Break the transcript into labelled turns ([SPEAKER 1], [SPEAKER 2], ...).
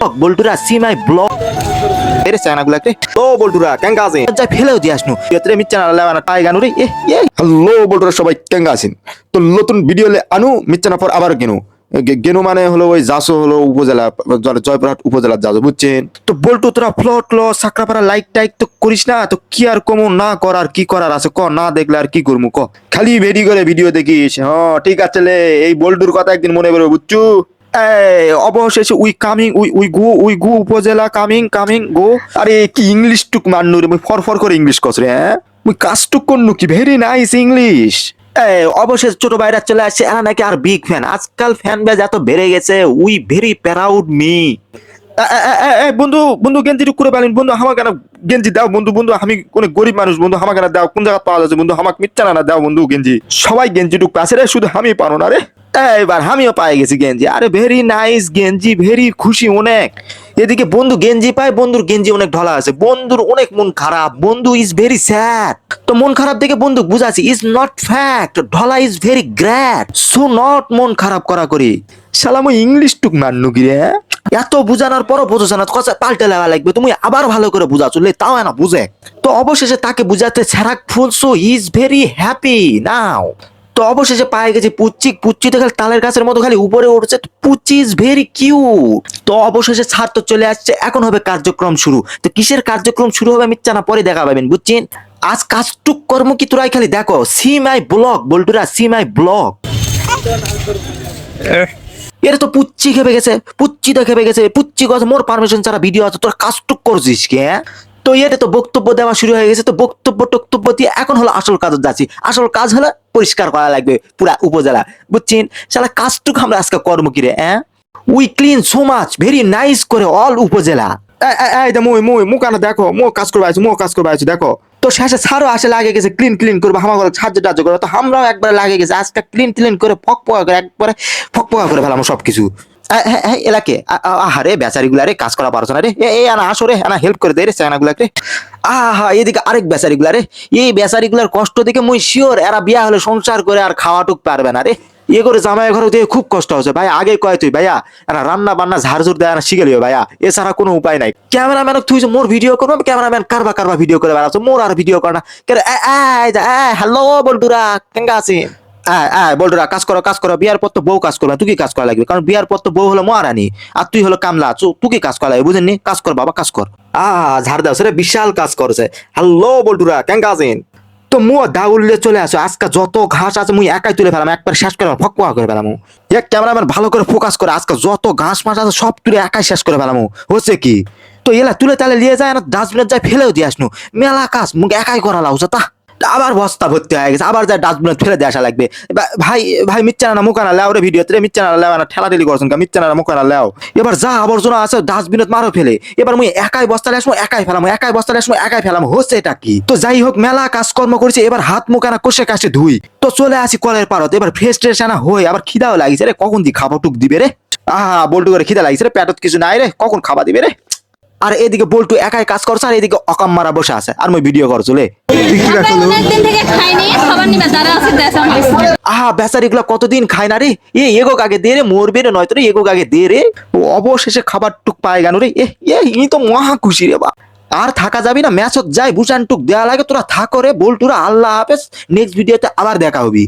[SPEAKER 1] বল্টুরা see my blog এর চ্যানেলগুলোকে ও বল্টুরা কেঙ্গা আছেন যা ফেলেও দিয়ে আসনু এতে মি চ্যানেল লাগানা টাই গানু রে
[SPEAKER 2] হ্যালো বল্টুরা সবাই কেঙ্গা আছেন। তো নতুন ভিডিও আনু মিচ্ছানা পর আবার গেনু গেনু মানে হলো ওই জাসো হলো উপজেলা জয়পুরহাট উপজেলার জাসো বুঝছেন।
[SPEAKER 1] তো বল্টু তোরা ফ্লট ল সাকরাপাড়া লাইক টাইক তো করিস না তো কি আর কমো না করার কি করার আছে ক না দেখলে আর কি করমু ক
[SPEAKER 2] খালি ভেডি করে ভিডিও দেখিস। হ্যাঁ ঠিক আছে লে এই বল্টুর কথা একদিন মনে পড়বে বুঝছু।
[SPEAKER 1] অবশেষে উই গু উপজেলা কামিং গো।
[SPEAKER 2] আরে কি ইংলিশ টুক মান্নু রে ফর করে ইংলিশ কস রে। হ্যাঁ মুই কাজটুক করনু কি ভেরি নাইস ইংলিশ।
[SPEAKER 1] অবশেষে ছোট ভাইরা চলে আসছে এরা নাকি আর বিগ ফ্যান আজকাল ফ্যান বেজ এত বেড়ে গেছে উই ভেরি প্রাউড মি।
[SPEAKER 2] বন্ধু বন্ধু গেঞ্জি টুক করে পালিন বন্ধু আমাকে না গেঞ্জি দাও বন্ধু বন্ধু আমি কোন গরিব মানুষ বন্ধু আমাকে না দাও কোন জায়গা পাওয়া যাচ্ছে বন্ধু আমাকে মিথ্যা না দাও বন্ধু গেঞ্জি সবাই গেঞ্জি টুক পাশে রে শুধু আমি পারো না রে।
[SPEAKER 1] এবার আমিও পাই গেছি গেঞ্জি আরে ভেরি নাইস গেঞ্জি ভেরি খুশি অনেক। এদিকে বন্ধু গেঞ্জি পায় বন্ধুর গেঞ্জি অনেক ঢলা আছে বন্ধুর অনেক মন খারাপ বন্ধু ইজ ভেরি স্যাড। তো মন খারাপ দেখে বন্ধু বুঝাচ্ছি is not fact Dhola is very grad so not মন খারাপ করা করি।
[SPEAKER 2] শালা মুই ইংলিশ টুক মান্নু কি রে।
[SPEAKER 1] এত বুঝানোর পরও বোঝাচ্ছে না কথা পাল্টে লাগা লাগবে তুমি আবার ভালো করে বুঝাচ্ছ তাও না বুঝে। তো অবশেষে তাকে বুঝাতে ছাড়া ফুলসো ইজ ভেরি হ্যাপি নাও। তো অবশেষে পায়ে গেছে পুচ্চি তো খালি তালের গাছের মতো খালি উপরে উঠছে পুচ্চি ইজ ভেরি কিউট। তো অবশেষে ছাড় তো চলে আসছে এখন হবে কার্যক্রম শুরু। তো কিসের কার্যক্রম শুরু হবে মিচ্ছানা পরে দেখা পাবেন বুঝছেন। আজ কাজটুক কর্ম কি তোরাই খালি দেখো সি মাই ব্লগ বল্টুরা সি মাই ব্লগ। এর তো পুচ্চি খেপে গেছে পুচ্চি তো খেপে গেছে পুচ্চি কথা মোর পারমিশন ছাড়া ভিডিও আছে তোরা কাজটুক করছিস কে। তো এটা তো বক্তব্য দেওয়া শুরু হয়ে গেছে তো বক্তব্য দিয়ে এখন হলো আসল কাজ যাচ্ছি আসল কাজ হলো পরিষ্কার করা লাগবে পুরা উপজেলা বুঝছেন। শালা কাজটুক আমরা আজকে কর্ম কি রে we clean so much very nice করে অল উপজেলা।
[SPEAKER 2] মুখানা দেখো মো কাজ করবে আছি দেখো।
[SPEAKER 1] তো শেষে ছাড়ো আসে লাগে গেছে ক্লিন করবো আমার সাহায্য টাহায্য করবো তো আমরাও একবার লাগে গেছে আজকে ক্লিন করে ফকপকা করে একবারে ফকপকা করে ফেলাম সবকিছু। এলাকে আহারে বেচারিগুলা রে কাজ করা পারছো না রে আনা আসো রে আনা হেল্প করে দে রে চায়নাগুলাকে। এদিকে আরেক বেচারিগুলা রে এই বেচারিগুলার কষ্ট দেখে মুই শিওর এরা বিয়া হলে সংসার করে আর খাওয়াটুক পারবে না রে। এ করে জামাই ঘরে দিয়ে খুব কষ্ট হচ্ছে ভাই আগে কয় তুই ভাইয়া এরা রান্না বান্না ঝাড়ঝুড় দেয় না শিখে লিও ভাইয়া এছাড়া কোনো উপায় নাই। ক্যামেরাম্যান তুই মোর ভিডিও করবো ক্যামেরাম্যান কারবা ভিডিও করে বেড়াচ্ছ মোর আর ভিডিও কর না। হ্যালো বল্টুরা কেঙ্গা আছিস বল্টুরা কাজ করো বিয়ার পর তো বউ কাজ করবে তুই কি কাজ করা লাগবে কারণ বিয়ার পর তো বউ হলো মহারানী আর তুই হলো কামলা তুই কি কাজ করা লাগবে বুঝেননি কাজ কর বাবা কাজ কর। ঝাড় দাও সেটা বিশাল কাজ করছে। হ্যালো বল্টুরা কেঙ্গা আছেন। তো মুয়া দাউলে চলে আসো আজকে যত ঘাস আছে মুই একাই তুলে ফেলাম একবার শেষ করে ফকপকা করে ফেলাম। এক ক্যামেরাম্যান ভালো করে ফোকাস করে আজকে যত ঘাস মাছ আছে সব তুলে একাই শেষ করে ফেলাম হচ্ছে কি। তো এলা তুলে তাহলে নিয়ে যায় না ডাস্টবিনে যায় ফেলেও দিয়ে আসনু মেলা কাজ মুখ একাই করা লাগছে তা আবার বস্তা ভর্তি হয়ে গেছে আবার যা ডাস্টবিনে ফেলে দিয়ে আসা লাগবে। ভাই মিচ্ছানা না মুখানা লেও রে ভিডিওতে মিচ্ছানা লেও না ঠেলা ঠেলি করছেন মিচ্ছানা না মুখানা লেও এবার যা আবর্জনা আছে ডাস্টবিনে মারো ফেলে এবার মুই একাই বস্তা লেসমো একাই ফেলাম হচ্ছে এটা কি। তো যাই হোক মেলা কাজকর্ম করেছে এবার হাত মুখানা কষে কাশে ধুই তো চলে আসি কলের পারত এবার ফ্রেশ ট্রেশ আনা হই আবার খিদাও লাগিছে রে কখন দি খাবার টুক দিবে রে বল্টু করে খিদা লাগিছে রে পেটত কিছু নাই রে কখন খাবার দিবে রে। আর এদিকে বল্টু একাই কাজ করছে আর এদিকে অকাম মারা বসে আছে আর মই ভিডিও করছো লে বেচারিগুলা কতদিন খায় না রে এগো আগে দে রে মরবে রে নয়তো রে এগো আগে দে রে। ও অবশেষে খাবার টুক পায় গেল রে ই তো মহা খুশি রে বা আর থাকা যাবি না ম্যাচত যাই বুঝান টুক দেওয়া লাগে তোরা থাকো রে বল্টুরা আল্লাহ হাফেজ নেক্সট ভিডিওতে আবার দেখা হবি।